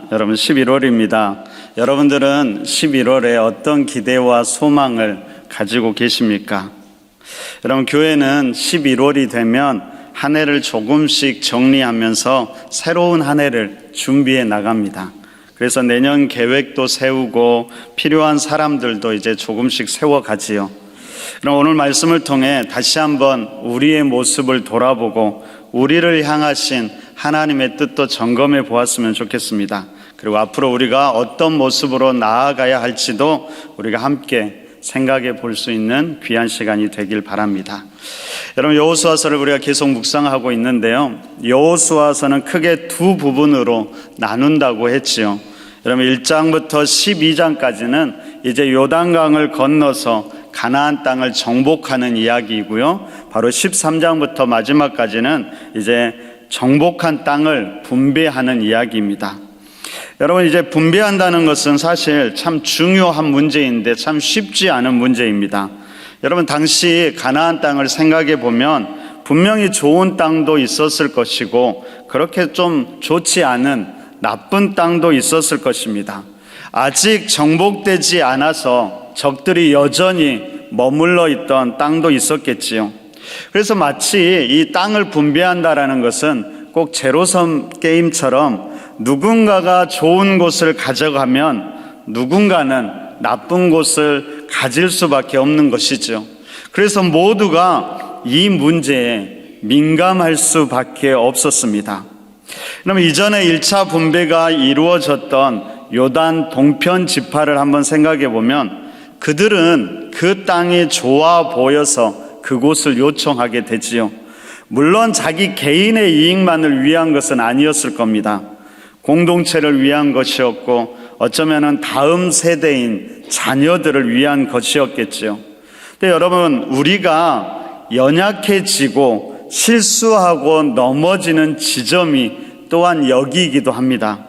여러분 11월입니다. 여러분들은 11월에 어떤 기대와 소망을 가지고 계십니까? 여러분 교회는 11월이 되면 한 해를 조금씩 정리하면서 새로운 한 해를 준비해 나갑니다. 그래서 내년 계획도 세우고 필요한 사람들도 이제 조금씩 세워가지요. 그럼 오늘 말씀을 통해 다시 한번 우리의 모습을 돌아보고 우리를 향하신 하나님의 뜻도 점검해 보았으면 좋겠습니다. 그리고 앞으로 우리가 어떤 모습으로 나아가야 할지도 우리가 함께 생각해 볼 수 있는 귀한 시간이 되길 바랍니다. 여러분 여호수아서를 우리가 계속 묵상하고 있는데요, 여호수아서는 크게 두 부분으로 나눈다고 했지요. 여러분 1장부터 12장까지는 이제 요단강을 건너서 가나안 땅을 정복하는 이야기이고요, 바로 13장부터 마지막까지는 이제 정복한 땅을 분배하는 이야기입니다. 여러분 이제 분배한다는 것은 사실 참 중요한 문제인데 참 쉽지 않은 문제입니다. 여러분 당시 가나안 땅을 생각해 보면 분명히 좋은 땅도 있었을 것이고 그렇게 좀 좋지 않은 나쁜 땅도 있었을 것입니다. 아직 정복되지 않아서 적들이 여전히 머물러 있던 땅도 있었겠지요. 그래서 마치 이 땅을 분배한다라는 것은 꼭 제로섬 게임처럼 누군가가 좋은 곳을 가져가면 누군가는 나쁜 곳을 가질 수밖에 없는 것이죠. 그래서 모두가 이 문제에 민감할 수밖에 없었습니다. 그럼 이전에 1차 분배가 이루어졌던 요단 동편 지파를 한번 생각해 보면 그들은 그 땅이 좋아 보여서 그곳을 요청하게 되지요. 물론 자기 개인의 이익만을 위한 것은 아니었을 겁니다. 공동체를 위한 것이었고 어쩌면은 다음 세대인 자녀들을 위한 것이었겠죠. 근데 여러분 우리가 연약해지고 실수하고 넘어지는 지점이 또한 여기이기도 합니다.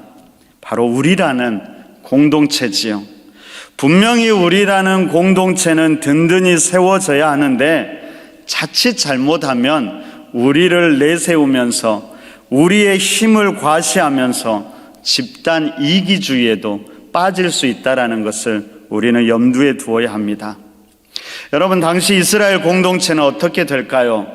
바로 우리라는 공동체지요. 분명히 우리라는 공동체는 든든히 세워져야 하는데 자칫 잘못하면 우리를 내세우면서 우리의 힘을 과시하면서 집단 이기주의에도 빠질 수 있다는 것을 우리는 염두에 두어야 합니다. 여러분 당시 이스라엘 공동체는 어떻게 될까요?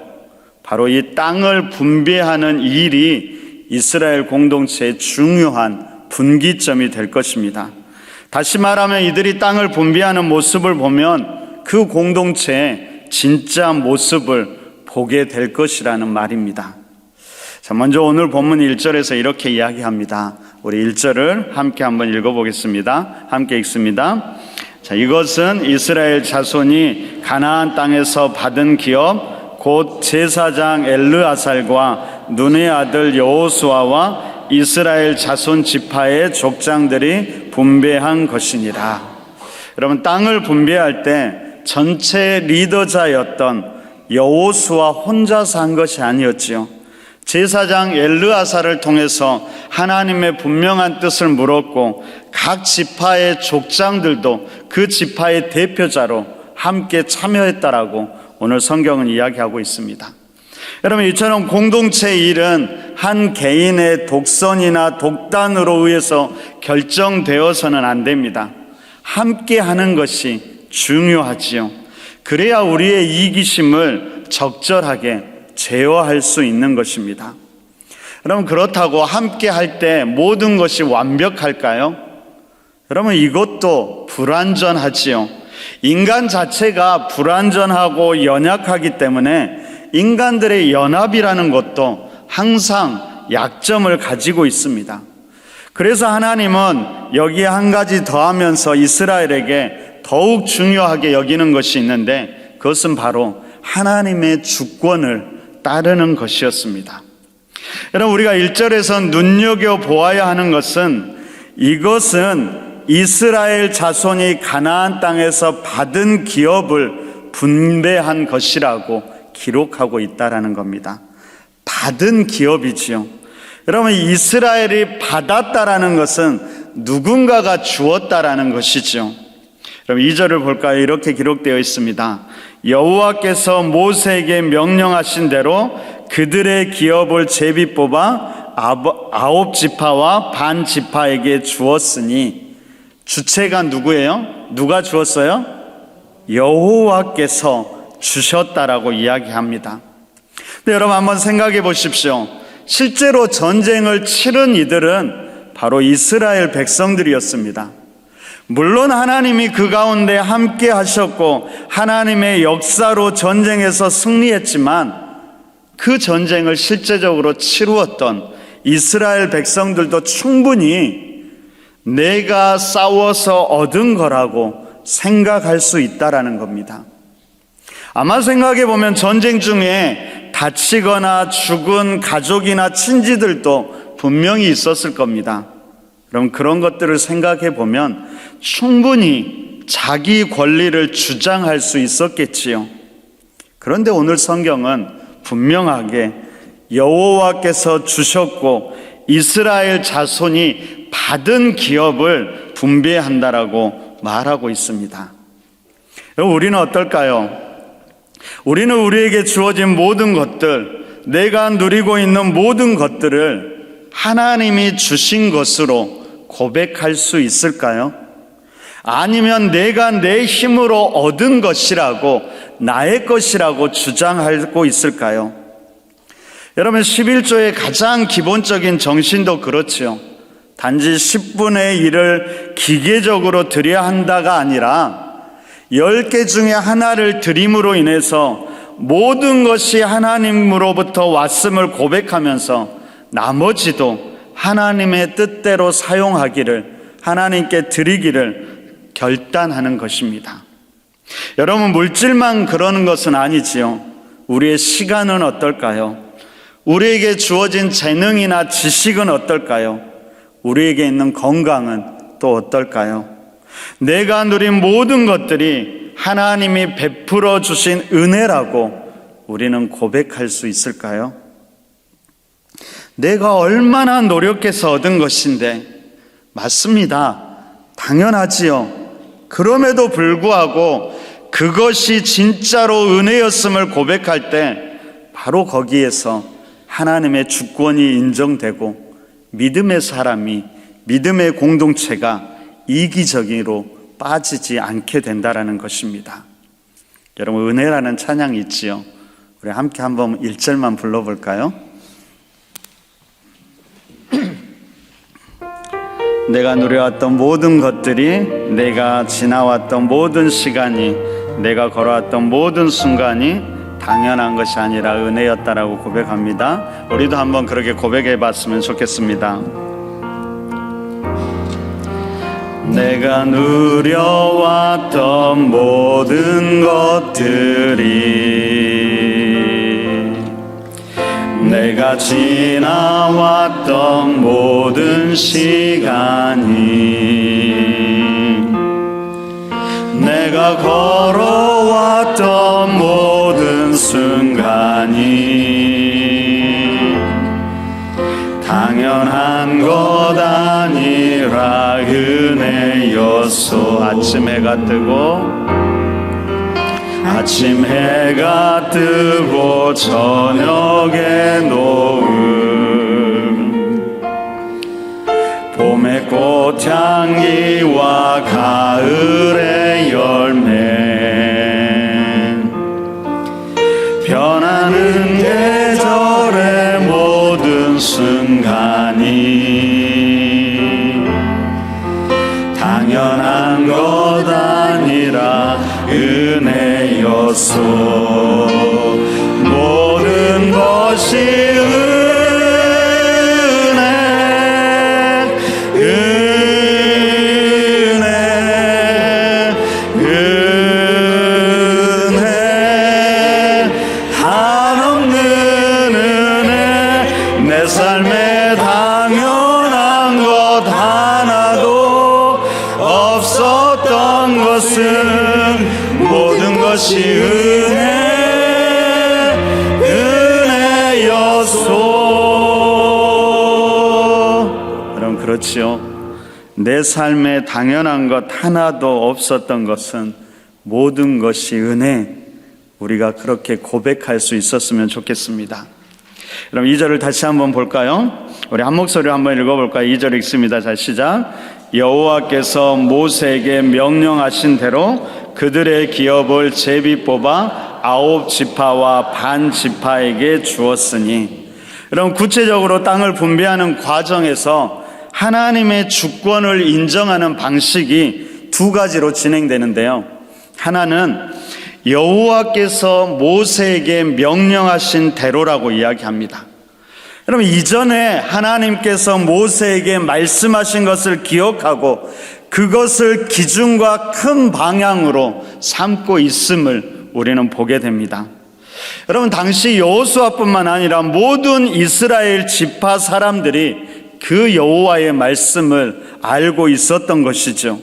바로 이 땅을 분배하는 일이 이스라엘 공동체의 중요한 분기점이 될 것입니다. 다시 말하면 이들이 땅을 분배하는 모습을 보면 그 공동체의 진짜 모습을 보게 될 것이라는 말입니다. 자, 먼저 오늘 본문 1절에서 이렇게 이야기합니다. 우리 1절을 함께 한번 읽어보겠습니다. 함께 읽습니다. 자, 이것은 이스라엘 자손이 가나안 땅에서 받은 기업 곧 제사장 엘르아살과 눈의 아들 여호수아와 이스라엘 자손 지파의 족장들이 분배한 것이니라. 여러분 땅을 분배할 때 전체 리더자였던 여호수아 혼자서 한 것이 아니었지요. 제사장 엘르아살을 통해서 하나님의 분명한 뜻을 물었고 각 지파의 족장들도 그 지파의 대표자로 함께 참여했다라고 오늘 성경은 이야기하고 있습니다. 여러분 이처럼 공동체의 일은 한 개인의 독선이나 독단으로 의해서 결정되어서는 안 됩니다. 함께 하는 것이 중요하지요. 그래야 우리의 이기심을 적절하게 제어할 수 있는 것입니다. 여러분 그렇다고 함께 할 때 모든 것이 완벽할까요? 여러분 이것도 불완전하지요. 인간 자체가 불완전하고 연약하기 때문에 인간들의 연합이라는 것도 항상 약점을 가지고 있습니다. 그래서 하나님은 여기에 한 가지 더하면서 이스라엘에게 더욱 중요하게 여기는 것이 있는데 그것은 바로 하나님의 주권을 따르는 것이었습니다. 여러분 우리가 1절에서 눈여겨보아야 하는 것은 이것은 이스라엘 자손이 가나안 땅에서 받은 기업을 분배한 것이라고 기록하고 있다라는 겁니다. 받은 기업이지요. 여러분 이스라엘이 받았다라는 것은 누군가가 주었다라는 것이죠. 여러분 2절을 볼까요? 이렇게 기록되어 있습니다. 여호와께서 모세에게 명령하신 대로 그들의 기업을 제비 뽑아 아홉 지파와 반 지파에게 주었으니 주체가 누구예요? 누가 주었어요? 여호와께서 주셨다라고 이야기합니다. 근데 여러분 한번 생각해 보십시오. 실제로 전쟁을 치른 이들은 바로 이스라엘 백성들이었습니다. 물론 하나님이 그 가운데 함께 하셨고 하나님의 역사로 전쟁에서 승리했지만 그 전쟁을 실제적으로 치루었던 이스라엘 백성들도 충분히 내가 싸워서 얻은 거라고 생각할 수 있다라는 겁니다. 아마 생각해 보면 전쟁 중에 다치거나 죽은 가족이나 친지들도 분명히 있었을 겁니다. 그럼 그런 것들을 생각해 보면 충분히 자기 권리를 주장할 수 있었겠지요. 그런데 오늘 성경은 분명하게 여호와께서 주셨고 이스라엘 자손이 받은 기업을 분배한다라고 말하고 있습니다. 우리는 어떨까요? 우리는 우리에게 주어진 모든 것들, 내가 누리고 있는 모든 것들을 하나님이 주신 것으로 고백할 수 있을까요? 아니면 내가 내 힘으로 얻은 것이라고, 나의 것이라고 주장하고 있을까요? 여러분, 11조의 가장 기본적인 정신도 그렇지요. 단지 10분의 1을 기계적으로 드려야 한다가 아니라 10개 중에 하나를 드림으로 인해서 모든 것이 하나님으로부터 왔음을 고백하면서 나머지도 하나님의 뜻대로 사용하기를, 하나님께 드리기를 결단하는 것입니다. 여러분, 물질만 그러는 것은 아니지요. 우리의 시간은 어떨까요? 우리에게 주어진 재능이나 지식은 어떨까요? 우리에게 있는 건강은 또 어떨까요? 내가 누린 모든 것들이 하나님이 베풀어 주신 은혜라고 우리는 고백할 수 있을까요? 내가 얼마나 노력해서 얻은 것인데, 맞습니다. 당연하지요. 그럼에도 불구하고 그것이 진짜로 은혜였음을 고백할 때 바로 거기에서 하나님의 주권이 인정되고 믿음의 사람이, 믿음의 공동체가 이기적으로 빠지지 않게 된다라는 것입니다. 여러분, 은혜라는 찬양이 있지요. 우리 함께 한번 1절만 불러볼까요? 내가 누려왔던 모든 것들이, 내가 지나왔던 모든 시간이, 내가 걸어왔던 모든 순간이 당연한 것이 아니라 은혜였다라고 고백합니다. 우리도 한번 그렇게 고백해 봤으면 좋겠습니다. 내가 누려왔던 모든 것들이, 내가 지나왔던 모든 시간이, 내가 걸어왔던 모든 순간이 당연한 것 아니라 은혜였소. 아침 해가 뜨고, 아침 해가 뜨고 저녁에 노을, 봄의 꽃향기와 가을의 열매, 변하는 계절의 모든 순간이 당연한 것 아니라 은혜였소. 모든 것이 은혜, 은혜, 은혜, 한없는 은혜. 내 삶에 당연한 것 하나도 없었던 것은 모든 것이 은혜, 은혜였소. 여러분, 그렇지요. 내 삶에 당연한 것 하나도 없었던 것은 모든 것이 은혜. 우리가 그렇게 고백할 수 있었으면 좋겠습니다. 그럼 2절을 다시 한번 볼까요? 우리 한 목소리로 한번 읽어볼까요? 2절 읽습니다. 자, 시작. 여호와께서 모세에게 명령하신 대로 그들의 기업을 제비 뽑아 9지파와 반 지파에게 주었으니. 그럼 구체적으로 땅을 분배하는 과정에서 하나님의 주권을 인정하는 방식이 두 가지로 진행되는데요. 하나는 여호와께서 모세에게 명령하신 대로라고 이야기합니다. 여러분, 이전에 하나님께서 모세에게 말씀하신 것을 기억하고 그것을 기준과 큰 방향으로 삼고 있음을 우리는 보게 됩니다. 여러분, 당시 여호수아뿐만 아니라 모든 이스라엘 지파 사람들이 그 여호와의 말씀을 알고 있었던 것이죠.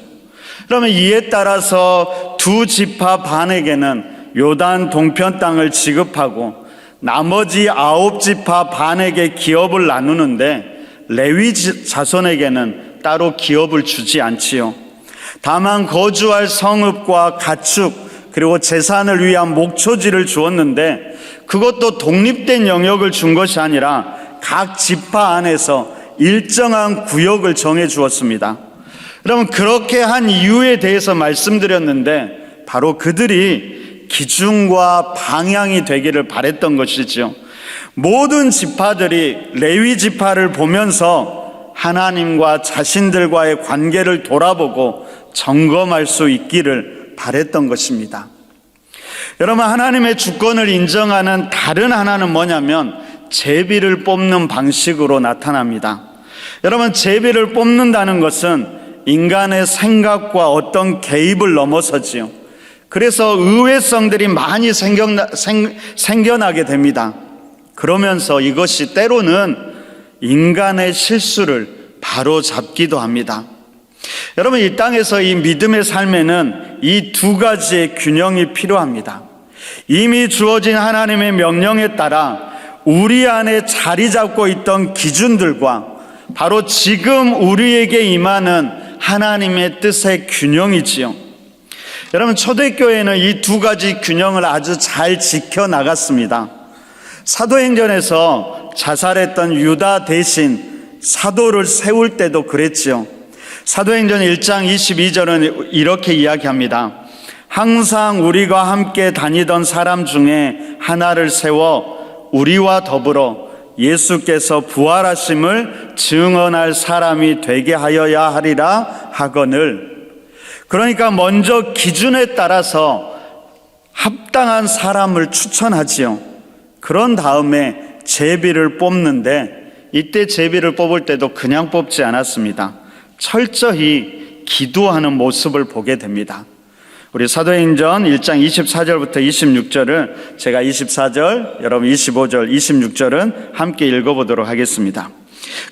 그러면 이에 따라서 두 지파 반에게는 요단 동편 땅을 지급하고 나머지 9지파 반에게 기업을 나누는데 레위 자손에게는 따로 기업을 주지 않지요. 다만 거주할 성읍과 가축 그리고 재산을 위한 목초지를 주었는데 그것도 독립된 영역을 준 것이 아니라 각 지파 안에서 일정한 구역을 정해 주었습니다. 여러분, 그렇게 한 이유에 대해서 말씀드렸는데 바로 그들이 기준과 방향이 되기를 바랬던 것이죠. 모든 지파들이 레위 지파를 보면서 하나님과 자신들과의 관계를 돌아보고 점검할 수 있기를 바랬던 것입니다. 여러분, 하나님의 주권을 인정하는 다른 하나는 뭐냐면 제비를 뽑는 방식으로 나타납니다. 여러분, 제비를 뽑는다는 것은 인간의 생각과 어떤 개입을 넘어서지요. 그래서 의외성들이 많이 생겨나게 됩니다. 그러면서 이것이 때로는 인간의 실수를 바로잡기도 합니다. 여러분, 이 땅에서 이 믿음의 삶에는 이 두 가지의 균형이 필요합니다. 이미 주어진 하나님의 명령에 따라 우리 안에 자리 잡고 있던 기준들과 바로 지금 우리에게 임하는 하나님의 뜻의 균형이지요. 여러분, 초대교회는 이 두 가지 균형을 아주 잘 지켜나갔습니다. 사도행전에서 자살했던 유다 대신 사도를 세울 때도 그랬지요. 사도행전 1장 22절은 이렇게 이야기합니다. 항상 우리가 함께 다니던 사람 중에 하나를 세워 우리와 더불어 예수께서 부활하심을 증언할 사람이 되게 하여야 하리라 하거늘. 그러니까 먼저 기준에 따라서 합당한 사람을 추천하지요. 그런 다음에 제비를 뽑는데 이때 제비를 뽑을 때도 그냥 뽑지 않았습니다. 철저히 기도하는 모습을 보게 됩니다. 우리 사도행전 1장 24절부터 26절을 제가 24절, 여러분 25절, 26절은 함께 읽어보도록 하겠습니다.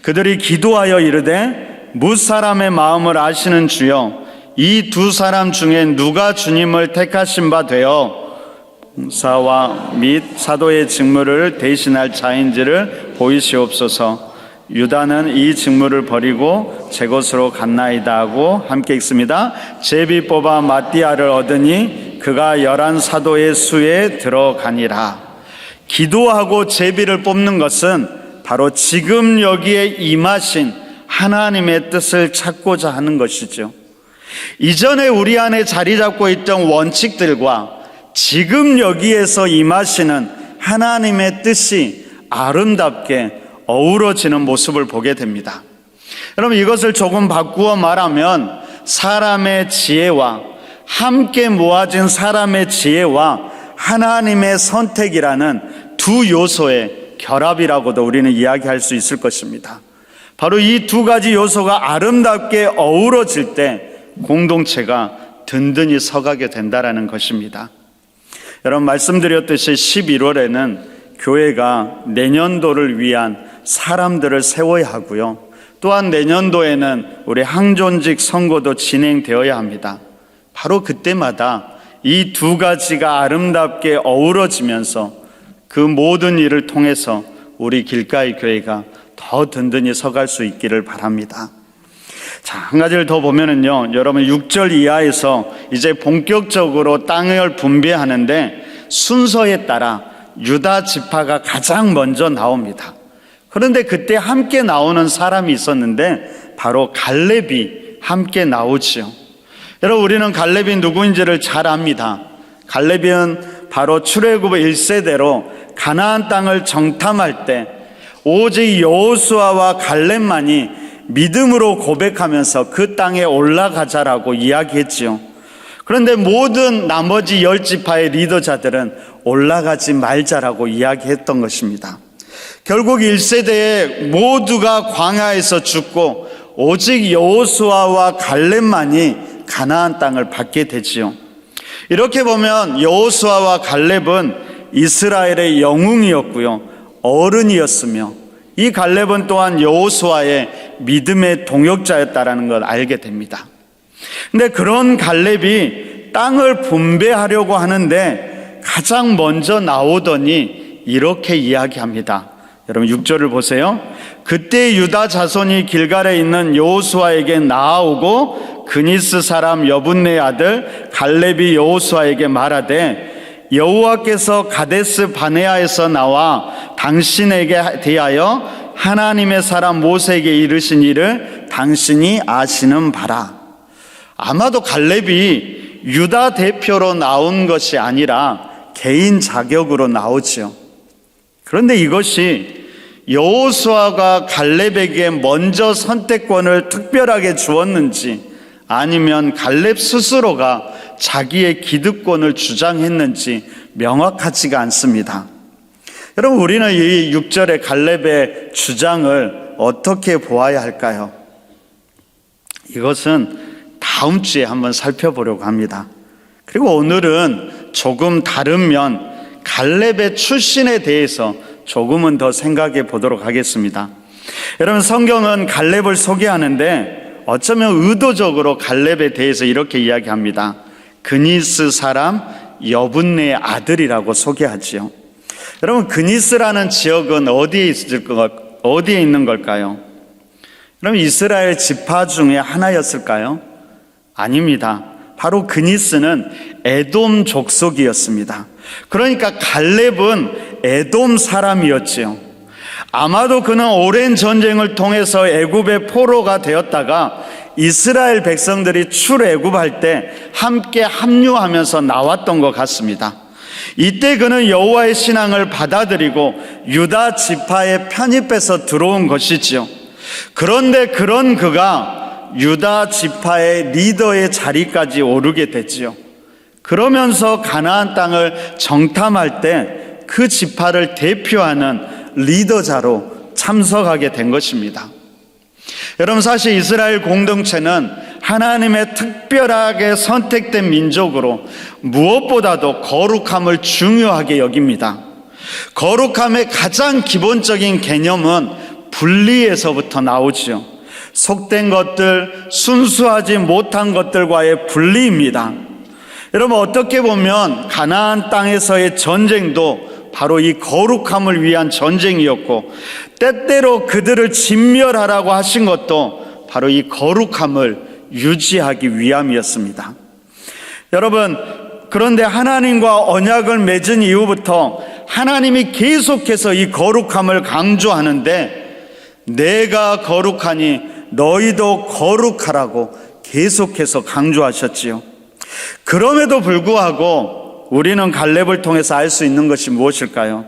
그들이 기도하여 이르되 뭇사람의 마음을 아시는 주여, 이 두 사람 중에 누가 주님을 택하신 바 되어 봉사와 및 사도의 직무를 대신할 자인지를 보이시옵소서. 유다는 이 직무를 버리고 제 곳으로 갔나이다 하고 함께 읽습니다. 제비 뽑아 마띠아를 얻으니 그가 11 사도의 수에 들어가니라. 기도하고 제비를 뽑는 것은 바로 지금 여기에 임하신 하나님의 뜻을 찾고자 하는 것이죠. 이전에 우리 안에 자리 잡고 있던 원칙들과 지금 여기에서 임하시는 하나님의 뜻이 아름답게 어우러지는 모습을 보게 됩니다. 여러분, 이것을 조금 바꾸어 말하면 사람의 지혜와 함께 모아진 사람의 지혜와 하나님의 선택이라는 두 요소의 결합이라고도 우리는 이야기할 수 있을 것입니다. 바로 이 두 가지 요소가 아름답게 어우러질 때 공동체가 든든히 서가게 된다는 것입니다. 여러분, 말씀드렸듯이 11월에는 교회가 내년도를 위한 사람들을 세워야 하고요. 또한 내년도에는 우리 항존직 선거도 진행되어야 합니다. 바로 그때마다 이 두 가지가 아름답게 어우러지면서 그 모든 일을 통해서 우리 길가의 교회가 더 든든히 서갈 수 있기를 바랍니다. 자, 한 가지를 더 보면은요, 여러분 6절 이하에서 이제 본격적으로 땅을 분배하는데 순서에 따라 유다 지파가 가장 먼저 나옵니다. 그런데 그때 함께 나오는 사람이 있었는데 바로 갈렙이 함께 나오지요. 여러분, 우리는 갈렙이 누구인지를 잘 압니다. 갈렙은 바로 출애굽 1세대로 가나안 땅을 정탐할 때 오직 여호수아와 갈렙만이 믿음으로 고백하면서 그 땅에 올라가자라고 이야기했지요. 그런데 모든 나머지 10지파의 리더자들은 올라가지 말자라고 이야기했던 것입니다. 결국 1세대에 모두가 광야에서 죽고 오직 여호수아와 갈렙만이 가나안 땅을 받게 되지요. 이렇게 보면 여호수아와 갈렙은 이스라엘의 영웅이었고요, 어른이었으며 이 갈렙은 또한 여호수아의 믿음의 동역자였다라는 걸 알게 됩니다. 근데 그런 갈렙이 땅을 분배하려고 하는데 가장 먼저 나오더니 이렇게 이야기합니다. 여러분 6절을 보세요. 그때 유다 자손이 길갈에 있는 여호수아에게 나아오고 그니스 사람 여분네의 아들 갈렙이 여호수아에게 말하되 여호와께서 가데스 바네아에서 나와 당신에게 대하여 하나님의 사람 모세에게 이르신 일을 당신이 아시는 바라. 아마도 갈렙이 유다 대표로 나온 것이 아니라 개인 자격으로 나오지요. 그런데 이것이 여호수아가 갈렙에게 먼저 선택권을 특별하게 주었는지 아니면 갈렙 스스로가 자기의 기득권을 주장했는지 명확하지가 않습니다. 여러분, 우리는 이 6절의 갈렙의 주장을 어떻게 보아야 할까요? 이것은 다음 주에 한번 살펴보려고 합니다. 그리고 오늘은 조금 다른 면, 갈렙의 출신에 대해서 조금은 더 생각해 보도록 하겠습니다. 여러분, 성경은 갈렙을 소개하는데 어쩌면 의도적으로 갈렙에 대해서 이렇게 이야기합니다. 그니스 사람 여분네의 아들이라고 소개하지요. 여러분, 그니스라는 지역은 어디에 있는 걸까요? 여러분, 이스라엘 지파 중에 하나였을까요? 아닙니다. 바로 그니스는 에돔 족속이었습니다. 그러니까 갈렙은 에돔 사람이었지요. 아마도 그는 오랜 전쟁을 통해서 애굽의 포로가 되었다가 이스라엘 백성들이 출애굽할 때 함께 합류하면서 나왔던 것 같습니다. 이때 그는 여호와의 신앙을 받아들이고 유다 지파에 편입해서 들어온 것이지요. 그런데 그런 그가 유다 지파의 리더의 자리까지 오르게 됐지요. 그러면서 가나안 땅을 정탐할 때 그 지파를 대표하는 리더자로 참석하게 된 것입니다. 여러분, 사실 이스라엘 공동체는 하나님의 특별하게 선택된 민족으로 무엇보다도 거룩함을 중요하게 여깁니다. 거룩함의 가장 기본적인 개념은 분리에서부터 나오지요. 속된 것들, 순수하지 못한 것들과의 분리입니다. 여러분, 어떻게 보면 가나안 땅에서의 전쟁도 바로 이 거룩함을 위한 전쟁이었고, 때때로 그들을 진멸하라고 하신 것도 바로 이 거룩함을 유지하기 위함이었습니다. 여러분, 그런데 하나님과 언약을 맺은 이후부터 하나님이 계속해서 이 거룩함을 강조하는데, 내가 거룩하니 너희도 거룩하라고 계속해서 강조하셨지요. 그럼에도 불구하고 우리는 갈렙을 통해서 알 수 있는 것이 무엇일까요?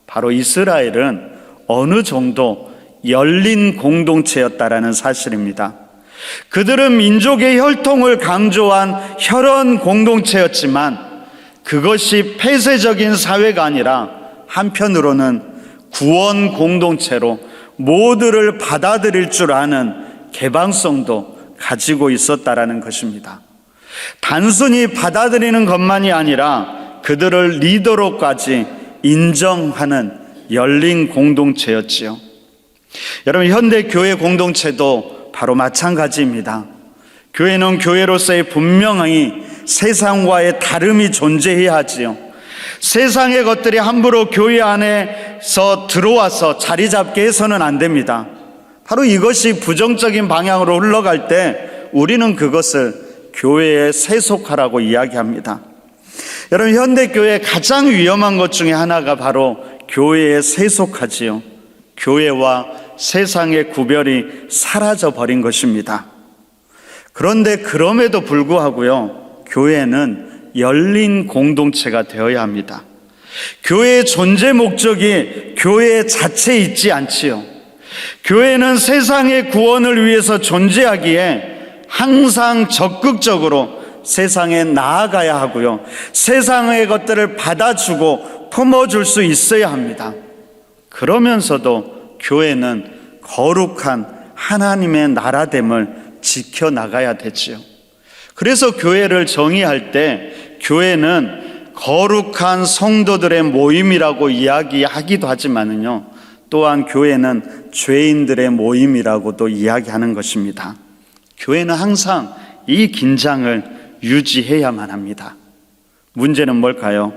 바로 이스라엘은 어느 정도 열린 공동체였다라는 사실입니다. 그들은 민족의 혈통을 강조한 혈연 공동체였지만 그것이 폐쇄적인 사회가 아니라 한편으로는 구원 공동체로 모두를 받아들일 줄 아는 개방성도 가지고 있었다라는 것입니다. 단순히 받아들이는 것만이 아니라 그들을 리더로까지 인정하는 열린 공동체였지요. 여러분, 현대 교회 공동체도 바로 마찬가지입니다. 교회는 교회로서의 분명히 세상과의 다름이 존재해야 하지요. 세상의 것들이 함부로 교회 안에서 들어와서 자리 잡게 해서는 안 됩니다. 바로 이것이 부정적인 방향으로 흘러갈 때 우리는 그것을 교회에 세속하라고 이야기합니다. 여러분, 현대교회의 가장 위험한 것 중에 하나가 바로 교회에 세속하지요. 교회와 세상의 구별이 사라져 버린 것입니다. 그런데 그럼에도 불구하고요, 교회는 열린 공동체가 되어야 합니다. 교회의 존재 목적이 교회 자체에 있지 않지요. 교회는 세상의 구원을 위해서 존재하기에 항상 적극적으로 세상에 나아가야 하고요, 세상의 것들을 받아주고 품어줄 수 있어야 합니다. 그러면서도 교회는 거룩한 하나님의 나라됨을 지켜나가야 되지요. 그래서 교회를 정의할 때 교회는 거룩한 성도들의 모임이라고 이야기하기도 하지만은요, 또한 교회는 죄인들의 모임이라고도 이야기하는 것입니다. 교회는 항상 이 긴장을 유지해야만 합니다. 문제는 뭘까요?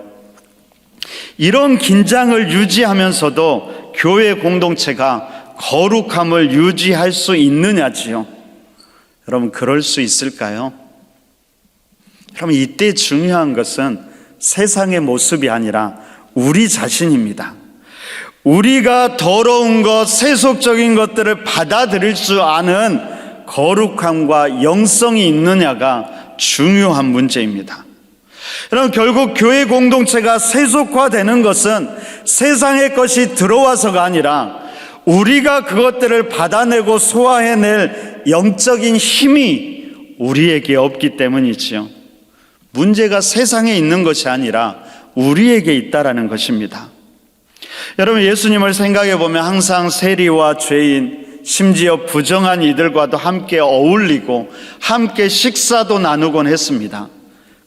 이런 긴장을 유지하면서도 교회 공동체가 거룩함을 유지할 수 있느냐지요. 여러분, 그럴 수 있을까요? 여러분, 이때 중요한 것은 세상의 모습이 아니라 우리 자신입니다. 우리가 더러운 것, 세속적인 것들을 받아들일 수 아는 거룩함과 영성이 있느냐가 중요한 문제입니다. 여러분, 결국 교회 공동체가 세속화되는 것은 세상의 것이 들어와서가 아니라 우리가 그것들을 받아내고 소화해낼 영적인 힘이 우리에게 없기 때문이지요. 문제가 세상에 있는 것이 아니라 우리에게 있다라는 것입니다. 여러분, 예수님을 생각해 보면 항상 세리와 죄인, 심지어 부정한 이들과도 함께 어울리고 함께 식사도 나누곤 했습니다.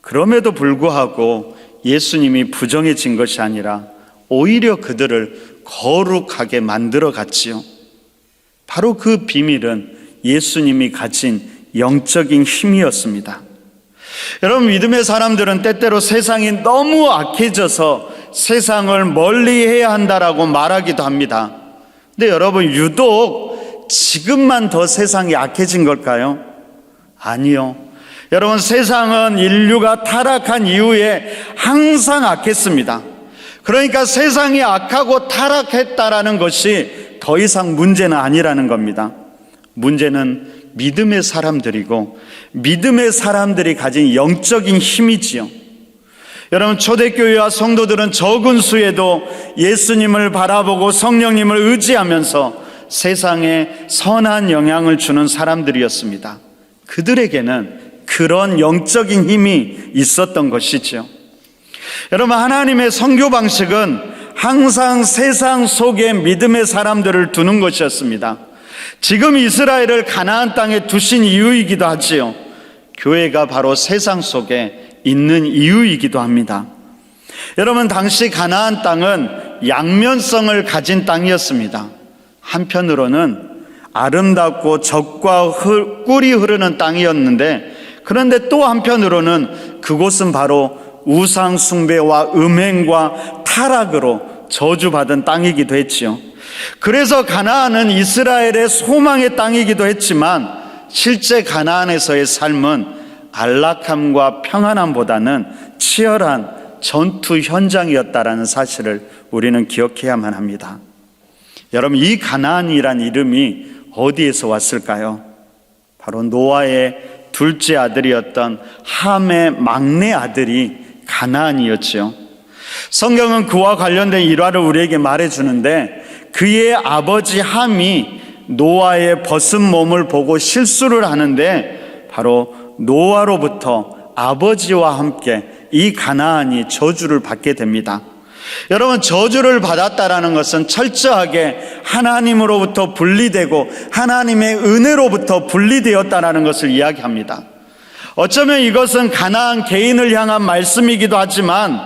그럼에도 불구하고 예수님이 부정해진 것이 아니라 오히려 그들을 거룩하게 만들어 갔지요. 바로 그 비밀은 예수님이 가진 영적인 힘이었습니다. 여러분, 믿음의 사람들은 때때로 세상이 너무 악해져서 세상을 멀리해야 한다라고 말하기도 합니다. 근데 여러분, 유독 지금만 더 세상이 악해진 걸까요? 아니요. 여러분, 세상은 인류가 타락한 이후에 항상 악했습니다. 그러니까 세상이 악하고 타락했다라는 것이 더 이상 문제는 아니라는 겁니다. 문제는 믿음의 사람들이고 믿음의 사람들이 가진 영적인 힘이지요. 여러분, 초대교회와 성도들은 적은 수에도 예수님을 바라보고 성령님을 의지하면서 세상에 선한 영향을 주는 사람들이었습니다. 그들에게는 그런 영적인 힘이 있었던 것이죠. 여러분, 하나님의 선교 방식은 항상 세상 속에 믿음의 사람들을 두는 것이었습니다. 지금 이스라엘을 가나안 땅에 두신 이유이기도 하지요. 교회가 바로 세상 속에 있는 이유이기도 합니다. 여러분, 당시 가나안 땅은 양면성을 가진 땅이었습니다. 한편으로는 아름답고 젖과 꿀이 흐르는 땅이었는데, 그런데 또 한편으로는 그곳은 바로 우상 숭배와 음행과 타락으로 저주받은 땅이기도 했지요. 그래서 가나안은 이스라엘의 소망의 땅이기도 했지만 실제 가나안에서의 삶은 안락함과 평안함보다는 치열한 전투 현장이었다라는 사실을 우리는 기억해야만 합니다. 여러분, 이 가나안이란 이름이 어디에서 왔을까요? 바로 노아의 둘째 아들이었던 함의 막내 아들이 가나안이었지요. 성경은 그와 관련된 일화를 우리에게 말해주는데, 그의 아버지 함이 노아의 벗은 몸을 보고 실수를 하는데 바로 노아로부터 아버지와 함께 이 가나안이 저주를 받게 됩니다. 여러분, 저주를 받았다라는 것은 철저하게 하나님으로부터 분리되고 하나님의 은혜로부터 분리되었다라는 것을 이야기합니다. 어쩌면 이것은 가나안 개인을 향한 말씀이기도 하지만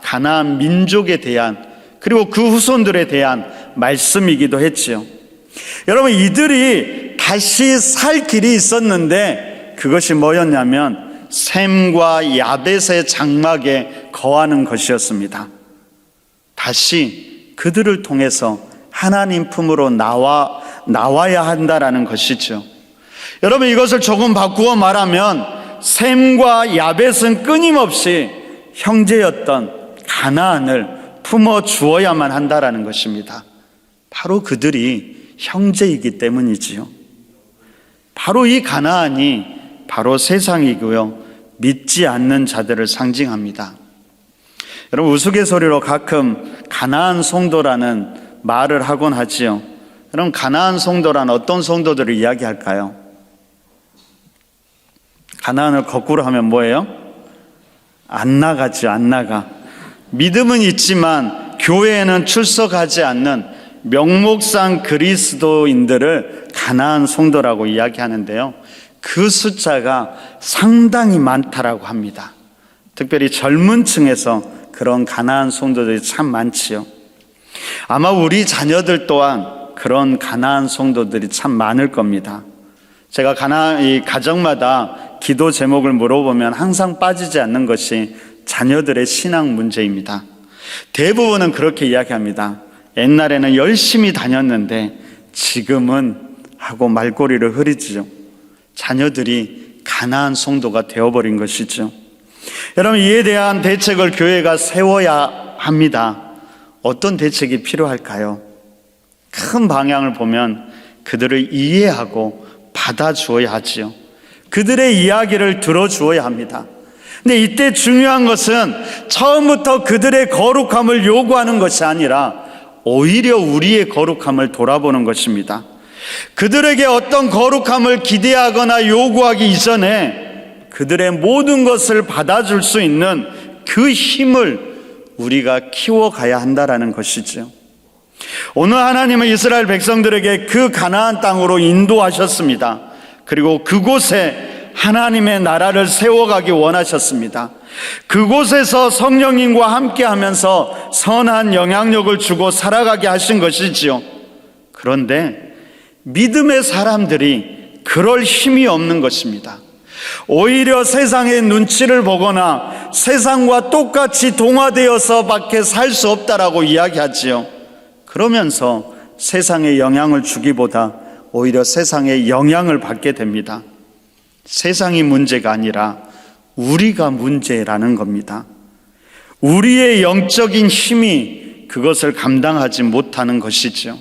가나안 민족에 대한, 그리고 그 후손들에 대한 말씀이기도 했지요. 여러분, 이들이 다시 살 길이 있었는데 그것이 뭐였냐면 셈과 야벳의 장막에 거하는 것이었습니다. 다시 그들을 통해서 하나님 품으로 나와야 한다라는 것이죠. 여러분, 이것을 조금 바꾸어 말하면 셈과 야벳은 끊임없이 형제였던 가나안을 품어 주어야만 한다라는 것입니다. 바로 그들이 형제이기 때문이지요. 바로 이 가나안이 바로 세상이고요, 믿지 않는 자들을 상징합니다. 여러분, 우스갯소리로 가끔 가나안 성도라는 말을 하곤 하지요. 그럼 가나안 성도란 어떤 성도들을 이야기할까요? 가나안을 거꾸로 하면 뭐예요? 안 나가죠, 안 나가. 믿음은 있지만 교회에는 출석하지 않는 명목상 그리스도인들을 가나안 성도라고 이야기하는데요, 그 숫자가 상당히 많다라고 합니다. 특별히 젊은 층에서 그런 가나안 성도들이 참 많지요. 아마 우리 자녀들 또한 그런 가나안 성도들이 참 많을 겁니다. 제가 이 가정마다 기도 제목을 물어보면 항상 빠지지 않는 것이 자녀들의 신앙 문제입니다. 대부분은 그렇게 이야기합니다. 옛날에는 열심히 다녔는데 지금은 하고 말꼬리를 흐리죠. 자녀들이 가나안 성도가 되어버린 것이죠. 여러분, 이에 대한 대책을 교회가 세워야 합니다. 어떤 대책이 필요할까요? 큰 방향을 보면 그들을 이해하고 받아주어야 하지요. 그들의 이야기를 들어주어야 합니다. 근데 이때 중요한 것은 처음부터 그들의 거룩함을 요구하는 것이 아니라 오히려 우리의 거룩함을 돌아보는 것입니다. 그들에게 어떤 거룩함을 기대하거나 요구하기 이전에 그들의 모든 것을 받아줄 수 있는 그 힘을 우리가 키워가야 한다라는 것이죠. 오늘 하나님은 이스라엘 백성들에게 그 가나안 땅으로 인도하셨습니다. 그리고 그곳에 하나님의 나라를 세워가기 원하셨습니다. 그곳에서 성령님과 함께 하면서 선한 영향력을 주고 살아가게 하신 것이지요. 그런데 믿음의 사람들이 그럴 힘이 없는 것입니다. 오히려 세상의 눈치를 보거나 세상과 똑같이 동화되어서 밖에 살 수 없다라고 이야기하지요. 그러면서 세상에 영향을 주기보다 오히려 세상에 영향을 받게 됩니다. 세상이 문제가 아니라 우리가 문제라는 겁니다. 우리의 영적인 힘이 그것을 감당하지 못하는 것이죠.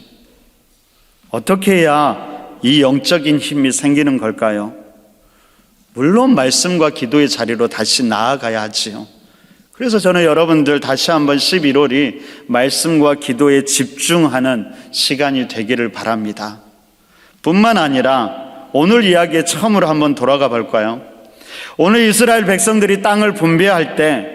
어떻게 해야 이 영적인 힘이 생기는 걸까요? 물론 말씀과 기도의 자리로 다시 나아가야 하지요. 그래서 저는 여러분들 다시 한번 11월이 말씀과 기도에 집중하는 시간이 되기를 바랍니다. 뿐만 아니라 오늘 이야기에 처음으로 한번 돌아가 볼까요? 오늘 이스라엘 백성들이 땅을 분배할 때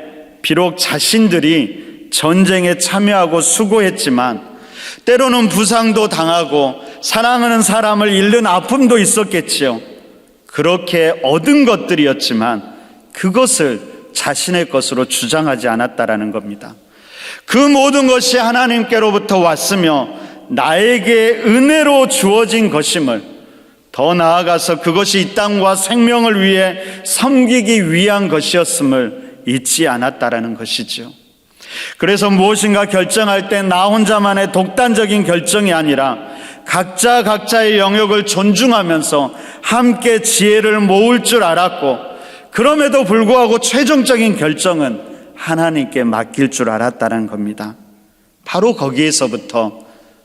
비록 자신들이 전쟁에 참여하고 수고했지만 때로는 부상도 당하고 사랑하는 사람을 잃는 아픔도 있었겠지요. 그렇게 얻은 것들이었지만 그것을 자신의 것으로 주장하지 않았다라는 겁니다. 그 모든 것이 하나님께로부터 왔으며 나에게 은혜로 주어진 것임을, 더 나아가서 그것이 이 땅과 생명을 위해 섬기기 위한 것이었음을 잊지 않았다라는 것이죠. 그래서 무엇인가 결정할 때 나 혼자만의 독단적인 결정이 아니라 각자 각자의 영역을 존중하면서 함께 지혜를 모을 줄 알았고, 그럼에도 불구하고 최종적인 결정은 하나님께 맡길 줄 알았다는 겁니다. 바로 거기에서부터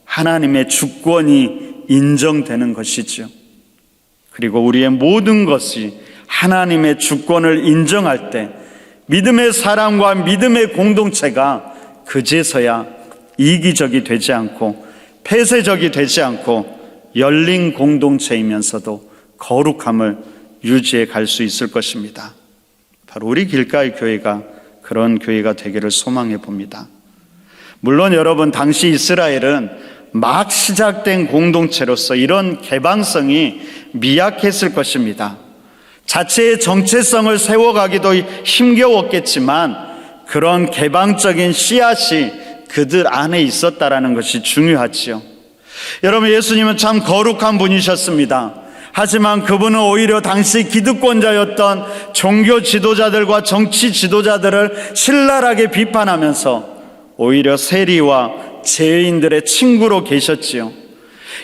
하나님의 주권이 인정되는 것이죠. 그리고 우리의 모든 것이 하나님의 주권을 인정할 때 믿음의 사람과 믿음의 공동체가 그제서야 이기적이 되지 않고 폐쇄적이 되지 않고 열린 공동체이면서도 거룩함을 유지해 갈 수 있을 것입니다. 바로 우리 길가의 교회가 그런 교회가 되기를 소망해 봅니다. 물론 여러분, 당시 이스라엘은 막 시작된 공동체로서 이런 개방성이 미약했을 것입니다. 자체의 정체성을 세워가기도 힘겨웠겠지만 그런 개방적인 씨앗이 그들 안에 있었다라는 것이 중요하지요. 여러분, 예수님은 참 거룩한 분이셨습니다. 하지만 그분은 오히려 당시 기득권자였던 종교 지도자들과 정치 지도자들을 신랄하게 비판하면서 오히려 세리와 죄인들의 친구로 계셨지요.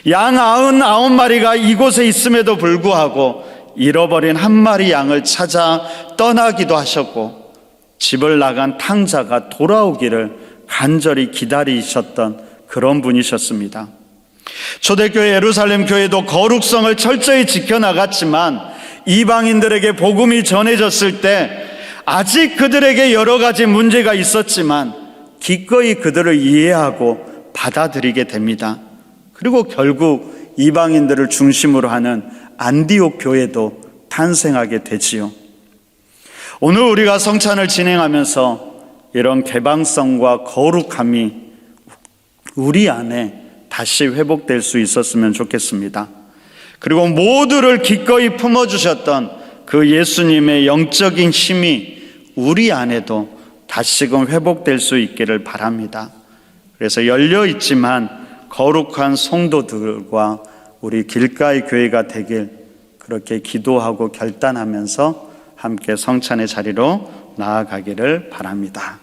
양 99마리가 이곳에 있음에도 불구하고 잃어버린 한 마리 양을 찾아 떠나기도 하셨고, 집을 나간 탕자가 돌아오기를 간절히 기다리셨던 그런 분이셨습니다. 초대교회 예루살렘 교회도 거룩성을 철저히 지켜나갔지만 이방인들에게 복음이 전해졌을 때 아직 그들에게 여러 가지 문제가 있었지만 기꺼이 그들을 이해하고 받아들이게 됩니다. 그리고 결국 이방인들을 중심으로 하는 안디옥 교회도 탄생하게 되지요. 오늘 우리가 성찬을 진행하면서 이런 개방성과 거룩함이 우리 안에 다시 회복될 수 있었으면 좋겠습니다. 그리고 모두를 기꺼이 품어주셨던 그 예수님의 영적인 힘이 우리 안에도 다시금 회복될 수 있기를 바랍니다. 그래서 열려있지만 거룩한 성도들과 우리 길가의 교회가 되길 그렇게 기도하고 결단하면서 함께 성찬의 자리로 나아가기를 바랍니다.